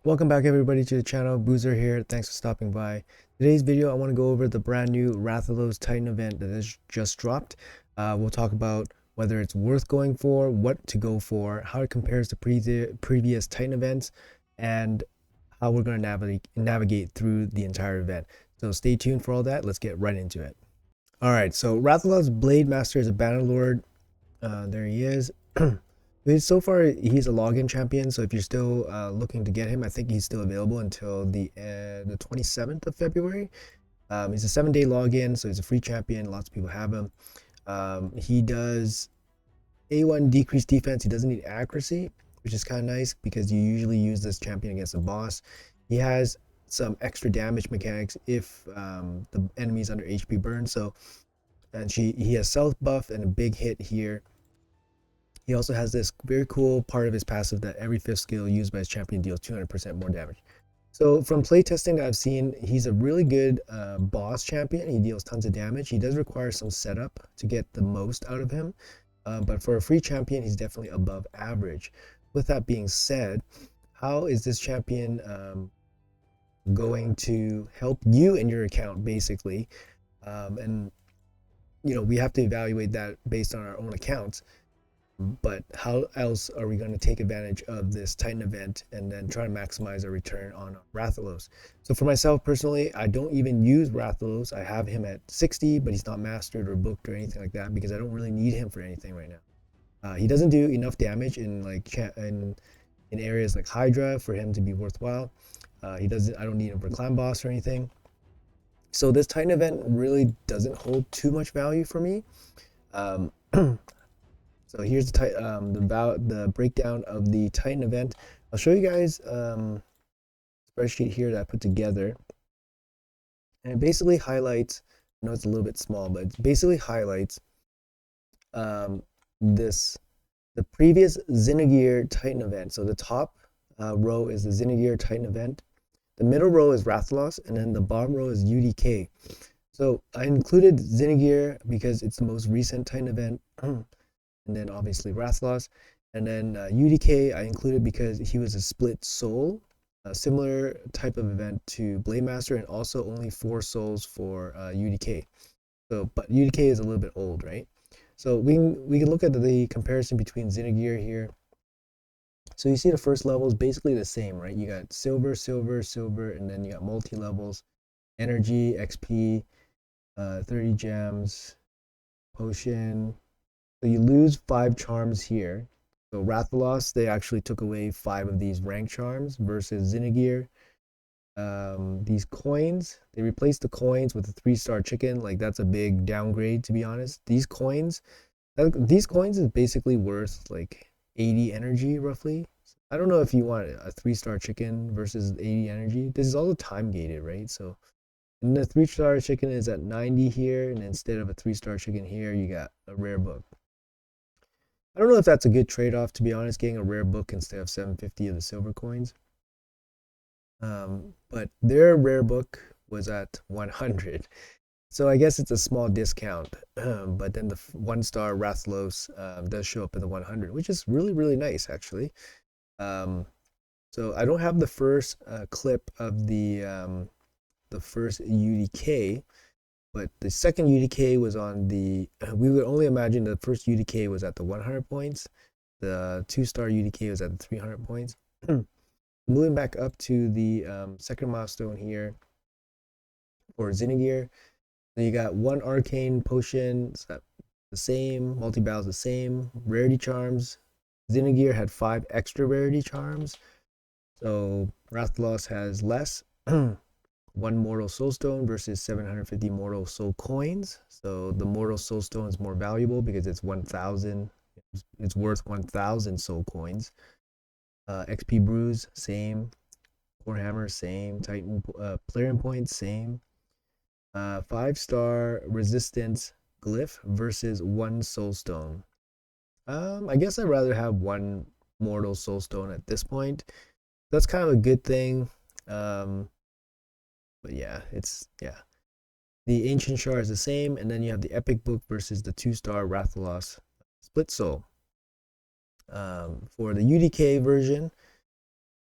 Welcome back everybody to the channel. Boozer here. Thanks for stopping by. Today's video I want to go over the brand new Rathalos Titan event that has just dropped. We'll talk about whether it's worth going for, what to go for, how it compares to previous Titan events, and how we're going to navigate through the entire event. So stay tuned for all that. Let's get right into it. Alright, so Rathalos Blademaster is a Bannerlord. There he is. So far, he's a login champion. So if you're still looking to get him, I think he's still available until the 27th of February. He's a 7-day login, so he's a free champion. Lots of people have him. He does A1 decreased defense. He doesn't need accuracy, which is kind of nice because you usually use this champion against a boss. He has some extra damage mechanics if the enemy's under HP burn. So, and he has self buff and a big hit here. He also has this very cool part of his passive that every 5th skill used by his champion deals 200% more damage. So from playtesting that I've seen, he's a really good boss champion. He deals tons of damage. He does require some setup to get the most out of him. But for a free champion, he's definitely above average. With that being said, how is this champion going to help you in your account, basically? And, we have to evaluate that based on our own accounts. But how else are we going to take advantage of this Titan event and then try to maximize our return on Rathalos? So for myself personally, I don't even use Rathalos. I have him at 60, but he's not mastered or booked or anything like that because I don't really need him for anything right now. He doesn't do enough damage in in areas like Hydra for him to be worthwhile. He doesn't. I don't need him for clan boss or anything. So this Titan event really doesn't hold too much value for me. Um, So here's the breakdown of the Titan event. I'll show you guys spreadsheet here that I put together, and it basically highlights. I know it's a little bit small, but it basically highlights um, the previous Zinagir Titan event. So the top row is the Zinagir Titan event. The middle row is Rathalos, and then the bottom row is UDK. So I included Zinagir because it's the most recent Titan event. And then obviously Rathalos, and then UDK I included because he was a split soul, a similar type of event to Blademaster, and also only 4 souls for UDK. So, but UDK is a little bit old, right? So we can look at the comparison between Zinagir here. So you see the first level is basically the same, right? You got silver, silver, silver, and then you got multi levels, energy, XP, 30 gems, potion. So you lose 5 charms here. So Rathalos, they actually took away 5 of these rank charms versus Zinagir. These coins, they replaced the coins with a 3-star chicken. Like that's a big downgrade, to be honest. These coins is basically worth like 80 energy roughly. I don't know if you want a 3-star chicken versus 80 energy. This is all the time gated, right? So and the 3-star chicken is at 90 here, and instead of a 3-star chicken here, you got a rare book. I don't know if that's a good trade-off, to be honest, getting a rare book instead of 750 of the silver coins. But their rare book was at 100. So I guess it's a small discount. But then the 1-star Rathalos does show up in the 100, which is really, really nice, actually. So I don't have the first clip of the first UDK, but the second UDK was on the, we would only imagine the first UDK was at the 100 points. The 2-star UDK was at the 300 points. Moving back up to the second milestone here for Zinagir. So you got 1 arcane potion, so the same, multi-battles the same, rarity charms. Zinagir had 5 extra rarity charms. So Rathalos has less. 1 mortal soulstone versus 750 mortal soul coins. So the mortal soulstone is more valuable because it's 1,000. It's worth 1,000 soul coins. XP bruise, same. Warhammer, same. Titan Plarium points, same. 5-star resistance glyph versus 1 soulstone. I guess I'd rather have 1 mortal soulstone at this point. That's kind of a good thing. But yeah, the ancient shard is the same, and then you have the epic book versus the 2-star Rathalos split soul. For the UDK version,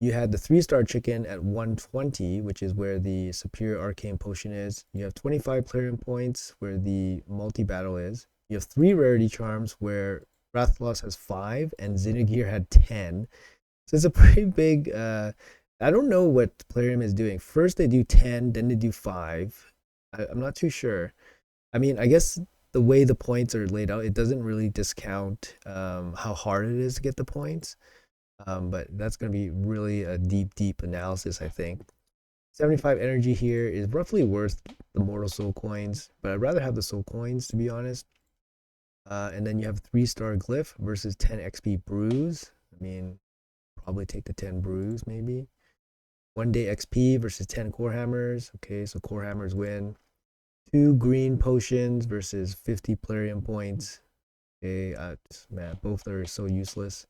You had the 3-star chicken at 120, which is where the superior arcane potion is. You have 25 clearing points where the multi-battle is. You have 3 rarity charms where Rathalos has 5 and Zinagir had 10. So it's a pretty big, I don't know what Plarium is doing. First they do 10, then they do 5. I'm not too sure. I mean, I guess the way the points are laid out, it doesn't really discount how hard it is to get the points. But that's going to be really a deep analysis, I think. 75 energy here is roughly worth the mortal soul coins, but I'd rather have the soul coins, to be honest. And then you have 3-star glyph versus 10 XP bruise. I mean, probably take the 10 bruise, maybe. 1 day XP versus 10 core hammers. Okay, so core hammers win. 2 green potions versus 50 plarium points. Okay, man, both are so useless.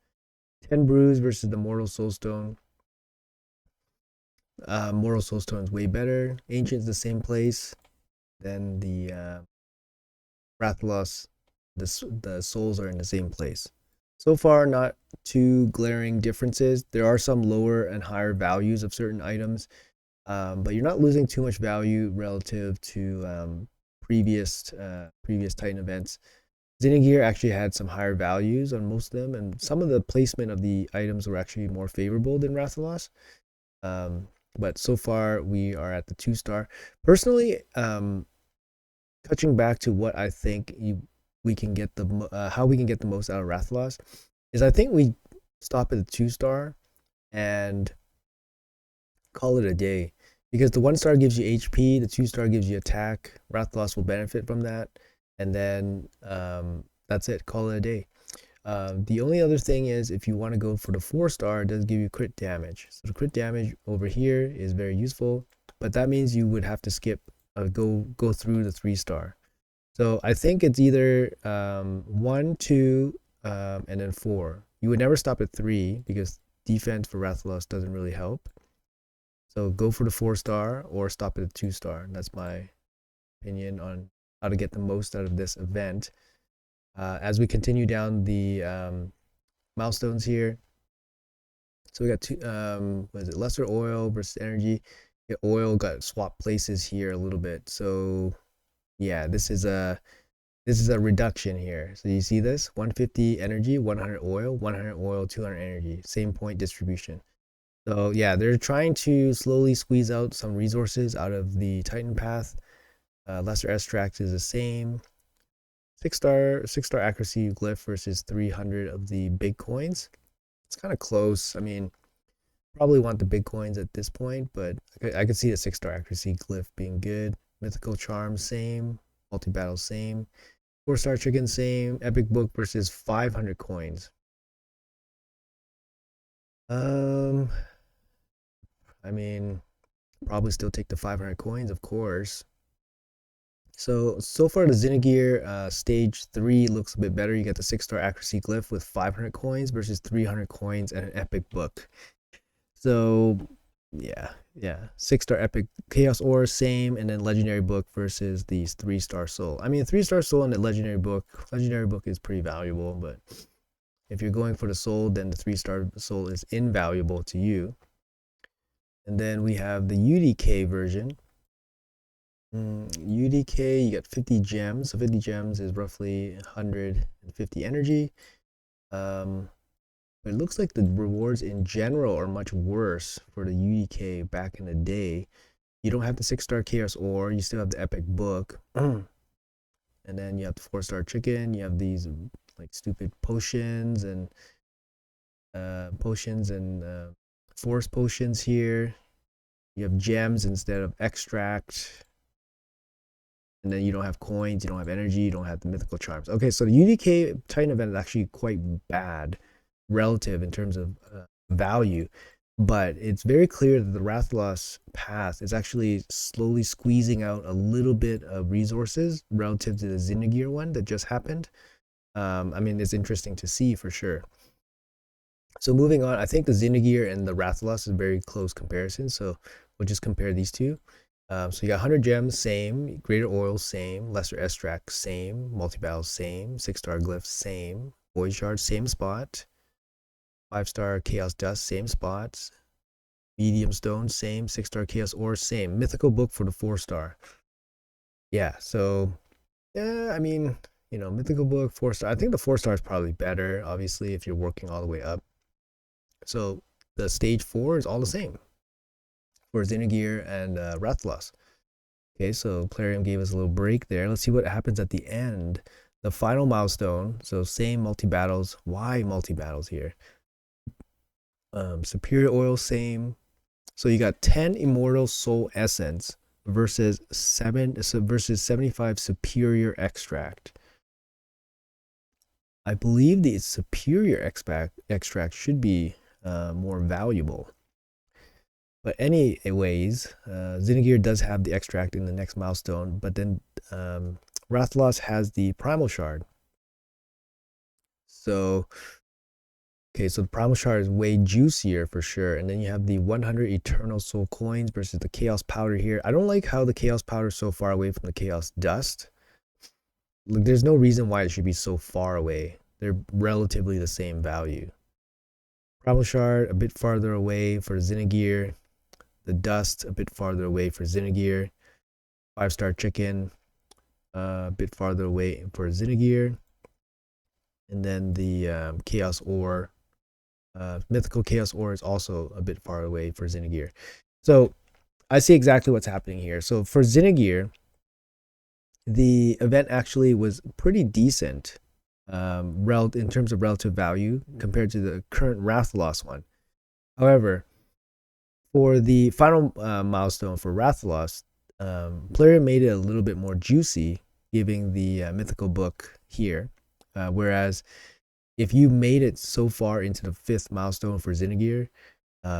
10 bruise versus the mortal soulstone. Mortal soulstone is way better. Ancient's the same place. Then the Rathalos, the souls are in the same place. So far, not too glaring differences. There are some lower and higher values of certain items, but you're not losing too much value relative to previous Titan events. Zinagir actually had some higher values on most of them, and some of the placement of the items were actually more favorable than Rathalos. But so far, we are at the 2-star. Personally, touching back to what I think we can get how we can get the most out of Rathalos is I think we stop at the 2-star and call it a day, because the 1-star gives you HP, the 2-star gives you attack. Rathalos will benefit from that, and then that's it. Call it a day. The only other thing is if you want to go for the 4-star, it does give you crit damage. So the crit damage over here is very useful, but that means you would have to skip go through the 3-star. So I think it's either 1, 2, and then 4. You would never stop at 3 because defense for Rathalos doesn't really help. So go for the 4-star or stop at the 2-star. That's my opinion on how to get the most out of this event. As we continue down the milestones here, so we got two. What is it? Lesser oil versus energy. Yeah, oil got swapped places here a little bit. So yeah, this is a reduction here. So you see this: 150 energy, 100 oil, 200 energy. Same point distribution. So yeah, they're trying to slowly squeeze out some resources out of the Titan path. Lesser extract is the same. 6-star accuracy glyph versus 300 of the big coins. It's kind of close. I mean, probably want the big coins at this point, but I could see the 6-star accuracy glyph being good. Mythical charm, same. Multi-battle, same. 4-star chicken, same. Epic book versus 500 coins. I mean, probably still take the 500 coins, of course. So far the Zinagir stage 3 looks a bit better. You get the 6-star accuracy glyph with 500 coins versus 300 coins and an epic book. So yeah. 6-star epic chaos ore, same, and then legendary book versus these 3-star soul. I mean, 3-star soul and the legendary book is pretty valuable, but if you're going for the soul, then the 3-star soul is invaluable to you. And then we have the UDK version. UDK, you got 50 gems. So 50 gems is roughly 150 energy. But it looks like the rewards in general are much worse for the UDK back in the day. You don't have the 6-star chaos ore, you still have the epic book. And then you have the 4-star chicken, you have these like stupid potions and force potions here. You have gems instead of extract. And then you don't have coins, you don't have energy, you don't have the mythical charms. Okay, so the UDK Titan event is actually quite bad relative in terms of value, but it's very clear that the Rathalos path is actually slowly squeezing out a little bit of resources relative to the Zinagir one that just happened. I mean, it's interesting to see for sure. So moving on, I think the Zinagir and the Rathalos is a very close comparison, so we'll just compare these two. So you got 100 gems, same. Greater oil, same. Lesser extract, same. Multi-battle, same. 6-star glyph, same. Void shard, same spot. 5-star chaos dust, same spots. Medium stone, same. 6-star chaos ore, same. Mythical book for the 4-star. Yeah, so yeah, I mean, mythical book 4-star. I think the 4-star is probably better, obviously, if you're working all the way up. So the stage 4 is all the same for Zinagir and Rathalos. Okay, so Plarium gave us a little break there. Let's see what happens at the end. The final milestone. So same multi-battles. Why multi-battles here? Superior oil, same. So you got 10 immortal soul essence versus 75 superior extract. I believe the superior extract should be more valuable. But anyways, Zinagir does have the extract in the next milestone, but then Rathalos has the primal shard. So, okay, so the primal shard is way juicier for sure. And then you have the 100 eternal soul coins versus the chaos powder here. I don't like how the chaos powder is so far away from the chaos dust. Like, there's no reason why it should be so far away. They're relatively the same value. Primal shard a bit farther away for Zinagir. The dust a bit farther away for Zinagir. 5-star chicken a bit farther away for Zinagir. And then the chaos ore, mythical chaos ore is also a bit far away for Zinagir. So I see exactly what's happening here. So for Zinagir, the event actually was pretty decent in terms of relative value compared to the current Rathalos one. However, for the final milestone for Rathalos, Plarium made it a little bit more juicy, giving the mythical book here. Whereas if you made it so far into the 5th milestone for Zinagir,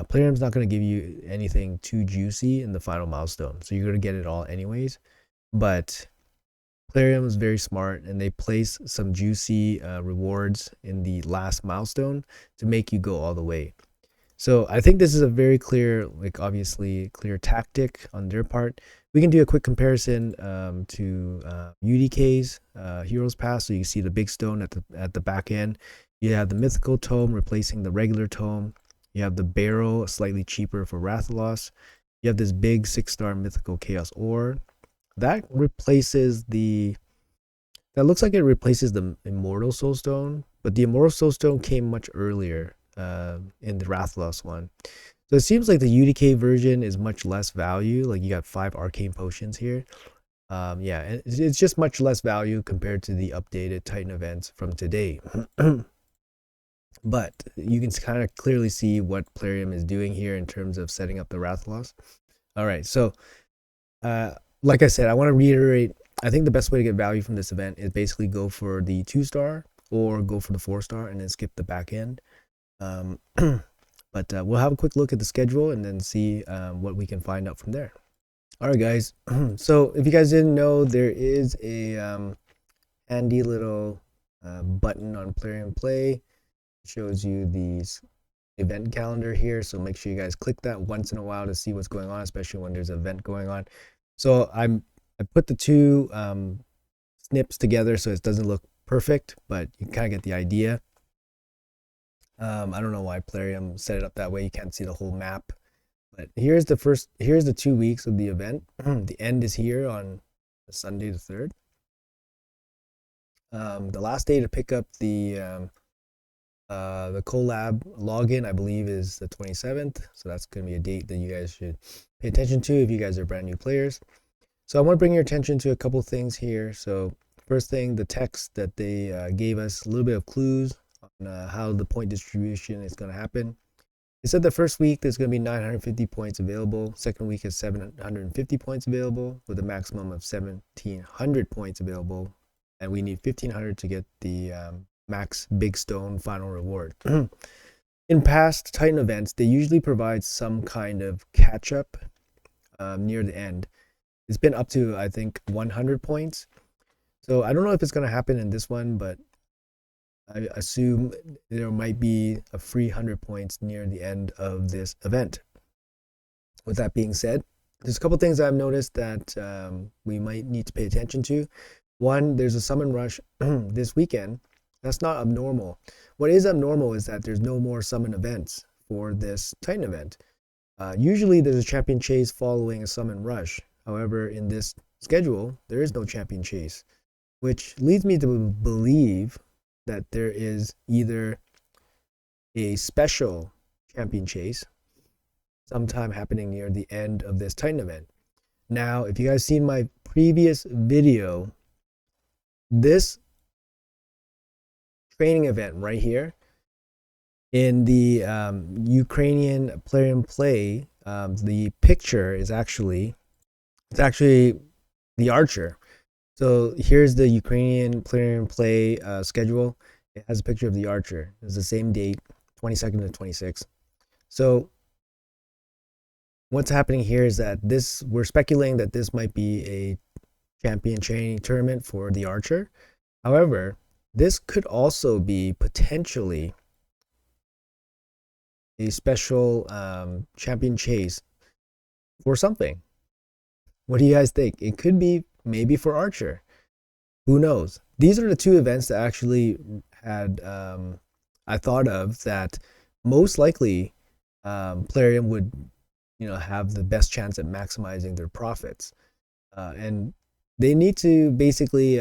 Plarium's not going to give you anything too juicy in the final milestone. So you're going to get it all anyways. But Plarium is very smart, and they place some juicy rewards in the last milestone to make you go all the way. So I think this is a very clear, obviously clear tactic on their part. We can do a quick comparison to UDK's Heroes Pass. So you see the big stone at the back end. You have the mythical tome replacing the regular tome. You have the barrel, slightly cheaper for Rathalos. You have this big 6-star mythical chaos ore. That replaces that looks like it replaces the immortal soulstone, but the immortal soulstone came much earlier in the Rathalos one. So it seems like the UDK version is much less value. Like, you got 5 arcane potions here. Yeah, it's just much less value compared to the updated Titan events from today. But you can kind of clearly see what Plarium is doing here in terms of setting up the Rathalos. All right, so like I said, I want to reiterate, I think the best way to get value from this event is basically go for the 2-star or go for the 4-star and then skip the back end. But we'll have a quick look at the schedule and then see what we can find out from there. All right, guys. So if you guys didn't know, there is a handy little button on Plarium Play. It shows you the event calendar here. So make sure you guys click that once in a while to see what's going on, especially when there's an event going on. So I put the two snips together so it doesn't look perfect, but you kind of get the idea. I don't know why Plarium set it up that way. You can't see the whole map. But here's the 2 weeks of the event. The end is here on Sunday the 3rd. The last day to pick up the collab login, I believe, is the 27th. So that's going to be a date that you guys should pay attention to if you guys are brand new players. So I want to bring your attention to a couple things here. So first thing, the text that they gave us, a little bit of clues on how the point distribution is going to happen. They said the first week there's going to be 950 points available. Second week is 750 points available with a maximum of 1,700 points available. And we need 1,500 to get the max big stone final reward. In past Titan events, they usually provide some kind of catch up near the end. It's been up to, I think, 100 points. So I don't know if it's going to happen in this one, but I assume there might be a free 100 points near the end of this event. With that being said, there's a couple things I've noticed that we might need to pay attention to. One, there's a summon rush this weekend. That's not abnormal. What is abnormal is that there's no more summon events for this Titan event. Usually there's a champion chase following a summon rush. However, in this schedule, there is no champion chase, which leads me to believe that there is either a special champion chase sometime happening near the end of this Titan event. Now, if you guys seen my previous video, this training event right here in the Ukrainian player and play, the picture is actually the archer. So here's the Ukrainian player and play schedule. It has a picture of the archer. It's the same date, 22nd to 26th. So what's happening here is that we're speculating that this might be a champion training tournament for the archer. However, this could also be potentially a special champion chase for something. What do you guys think? It could be maybe for archer. Who knows? These are the two events that actually had I thought of that most likely Plarium would have the best chance at maximizing their profits, and they need to basically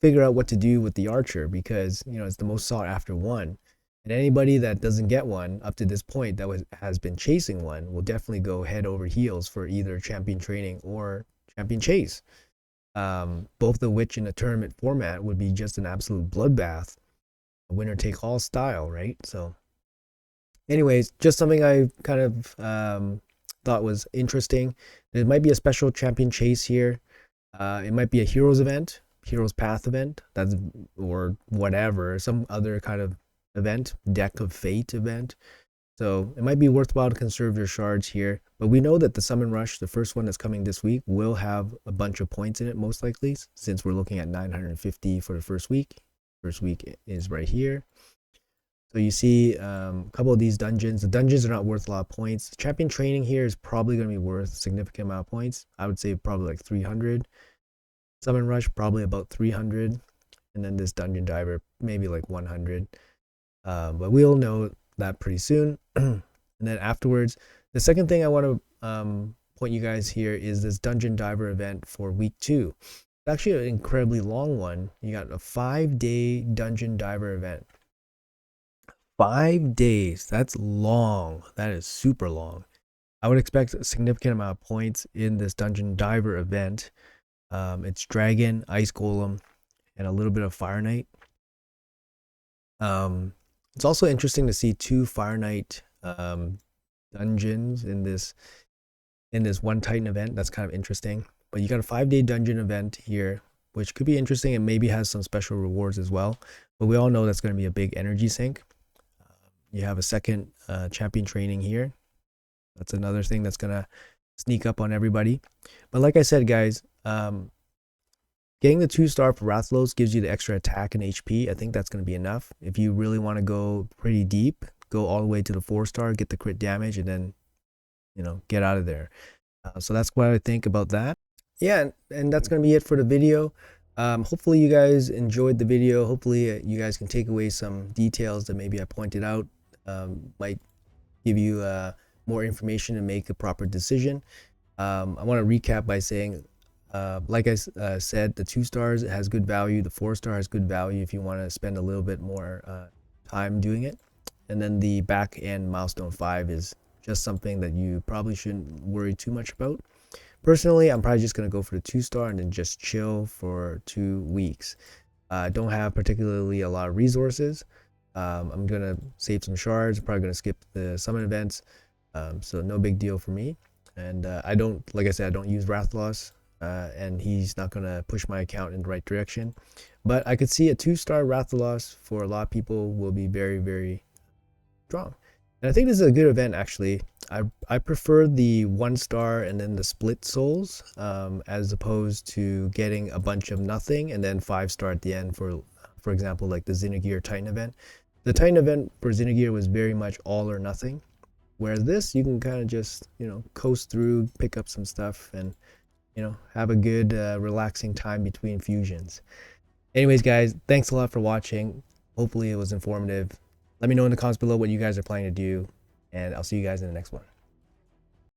figure out what to do with the archer, because it's the most sought after one, and anybody that doesn't get one up to this point that has been chasing one will definitely go head over heels for either champion training or champion chase. Both of which in a tournament format would be just an absolute bloodbath, a winner take all style, right? So anyways, just something I kind of thought was interesting. There might be a special champion chase here. It might be a heroes event, heroes path event, or whatever, some other kind of event, deck of fate event. So it might be worthwhile to conserve your shards here. But we know that the summon rush, the first one that's coming this week, will have a bunch of points in it most likely, since we're looking at 950 for the first week. First week is right here. So you see a couple of these dungeons. The dungeons are not worth a lot of points. Champion training here is probably going to be worth a significant amount of points. I would say probably like 300. Summon rush, probably about 300. And then this dungeon diver, maybe like 100. But we'll know that pretty soon. And then afterwards, the second thing I want to point you guys here is this dungeon diver event for week 2. It's actually an incredibly long one. You got a 5-day dungeon diver event. 5 days. That's long. That is super long. I would expect a significant amount of points in this dungeon diver event. It's dragon, ice golem, and a little bit of fire knight. It's also interesting to see 2 fire knight dungeons in this one Titan event. That's kind of interesting. But you got a 5-day dungeon event here, which could be interesting and maybe has some special rewards as well. But we all know that's going to be a big energy sink. You have a second champion training here. That's another thing that's going to sneak up on everybody. But like I said, guys, getting the 2-star for Rathalos gives you the extra attack and HP. I think that's going to be enough. If you really want to go pretty deep, go all the way to the 4-star, get the crit damage, and then, get out of there. So that's what I think about that. Yeah, and that's going to be it for the video. Hopefully you guys enjoyed the video. Hopefully you guys can take away some details that maybe I pointed out. Might give you more information and make a proper decision. I want to recap by saying, like I said, the 2 stars has good value. The 4-star has good value if you want to spend a little bit more time doing it. And then the back end milestone 5 is just something that you probably shouldn't worry too much about. Personally, I'm probably just going to go for the 2-star and then just chill for 2 weeks. I don't have particularly a lot of resources. I'm going to save some shards. I'm probably going to skip the summon events. So no big deal for me. And like I said, I don't use Rathalos. And he's not going to push my account in the right direction. But I could see a 2-star Rathalos for a lot of people will be very, very strong. And I think this is a good event, actually. I prefer the 1-star and then the split souls, as opposed to getting a bunch of nothing and then 5-star at the end for example, like the Zinagir Titan event. The Titan event for Zinagir was very much all or nothing. Whereas this, you can kind of just, coast through, pick up some stuff, and have a good relaxing time between fusions. Anyways, guys, thanks a lot for watching. Hopefully it was informative. Let me know in the comments below what you guys are planning to do, and I'll see you guys in the next one.